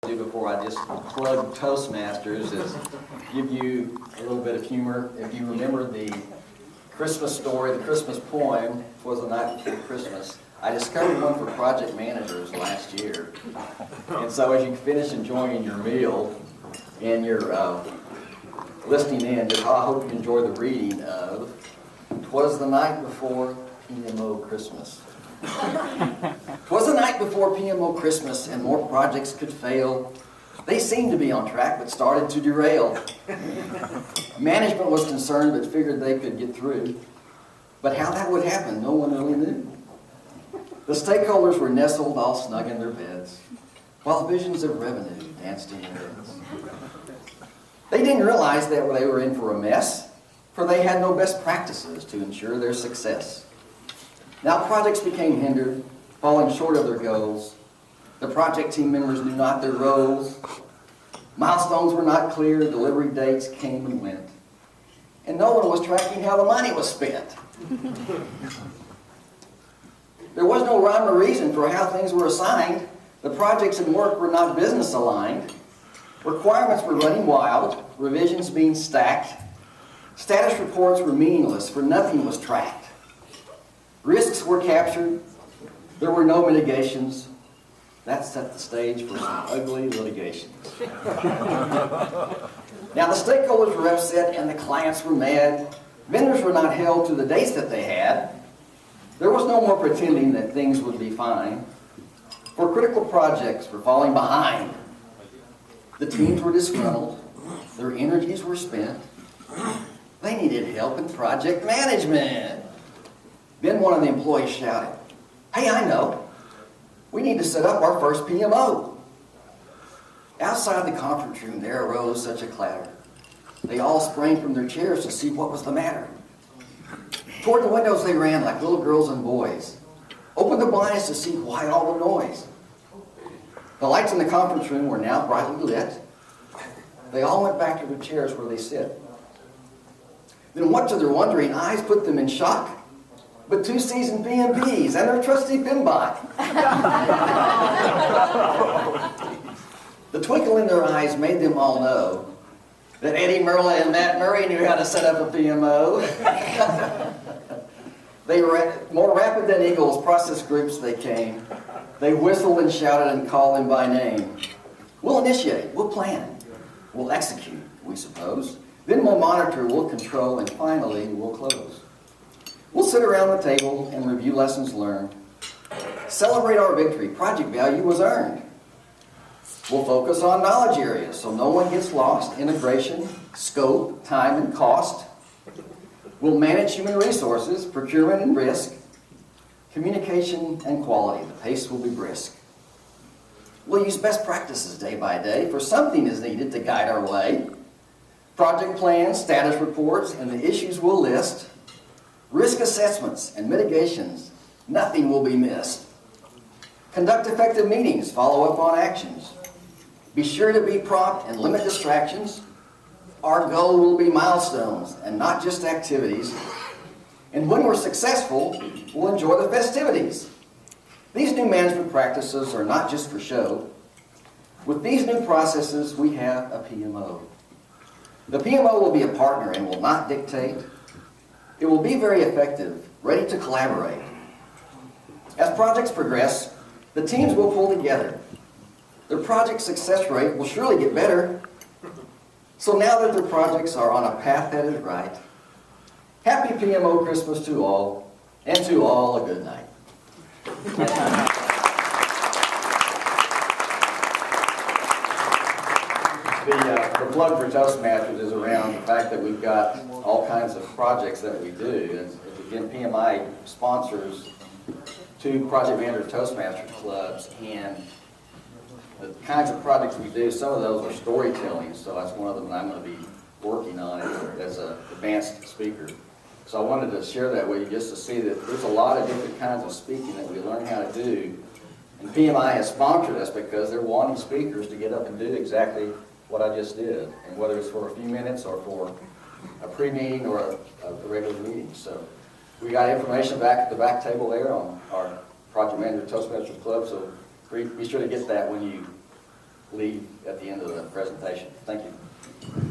do before I just plug Toastmasters is give you a little bit of humor. If you remember the Christmas story, the Christmas poem, "'Twas the Night Before Christmas," I discovered one for project managers last year. And so as you finish enjoying your meal and you're listening in, I hope you enjoy the reading of "'Twas the Night Before PMO Christmas." "'Twas the night before PMO Christmas, and more projects could fail. They seemed to be on track, but started to derail. Management was concerned, but figured they could get through. But how that would happen, no one really knew. The stakeholders were nestled all snug in their beds, while visions of revenue danced in their heads. They didn't realize that they were in for a mess, for they had no best practices to ensure their success. Now projects became hindered, falling short of their goals. The project team members knew not their roles. Milestones were not clear, delivery dates came and went. And no one was tracking how the money was spent. There was no rhyme or reason for how things were assigned. The projects and work were not business aligned. Requirements were running wild, revisions being stacked. Status reports were meaningless, for nothing was tracked. Risks were captured. There were no mitigations. That set the stage for some ugly litigations. Now the stakeholders were upset and the clients were mad. Vendors were not held to the dates that they had. There was no more pretending that things would be fine. For critical projects were falling behind. The teams were disgruntled. Their energies were spent. They needed help in project management. Then one of the employees shouted, "Hey, I know. We need to set up our first PMO." Outside the conference room there arose such a clatter. They all sprang from their chairs to see what was the matter. Toward the windows they ran like little girls and boys. Opened the blinds to see why all the noise. The lights in the conference room were now brightly lit. They all went back to their chairs where they sit. Then what to their wondering eyes put them in shock? But two seasoned PMPs and their trusty PMBOK. The twinkle in their eyes made them all know that Eddie Merla and Matt Murray knew how to set up a PMO. They were more rapid than eagles, process groups they came. They whistled and shouted and called them by name. We'll initiate, we'll plan, we'll execute, we suppose. Then we'll monitor, we'll control, and finally we'll close. We'll sit around the table and review lessons learned. Celebrate our victory, project value was earned. We'll focus on knowledge areas so no one gets lost. Integration, scope, time, and cost. We'll manage human resources, procurement and risk. Communication and quality, the pace will be brisk. We'll use best practices day by day, for something is needed to guide our way. Project plans, status reports, and the issues we'll list. Risk assessments and mitigations, nothing will be missed. Conduct effective meetings, follow up on actions. Be sure to be prompt and limit distractions. Our goal will be milestones and not just activities. And when we're successful, we'll enjoy the festivities. These new management practices are not just for show. With these new processes, we have a PMO. The PMO will be a partner and will not dictate. It will be very effective, ready to collaborate. As projects progress, the teams will pull together. Their project success rate will surely get better. So now that their projects are on a path that is right, happy PMO Christmas to all, and to all a good night. The plug for Toastmasters is around the fact that we've got all kinds of projects that we do. And again, PMI sponsors 2 Project Manager Toastmasters clubs, and the kinds of projects we do, some of those are storytelling, so that's one of them that I'm going to be working on as an advanced speaker. So I wanted to share that with you just to see that there's a lot of different kinds of speaking that we learn how to do. And PMI has sponsored us because they're wanting speakers to get up and do exactly what I just did, and whether it's for a few minutes or for a pre-meeting or a regular meeting. So we got information back at the back table there on our Project Manager Toastmasters Club, so be sure to get that when you leave at the end of the presentation. Thank you.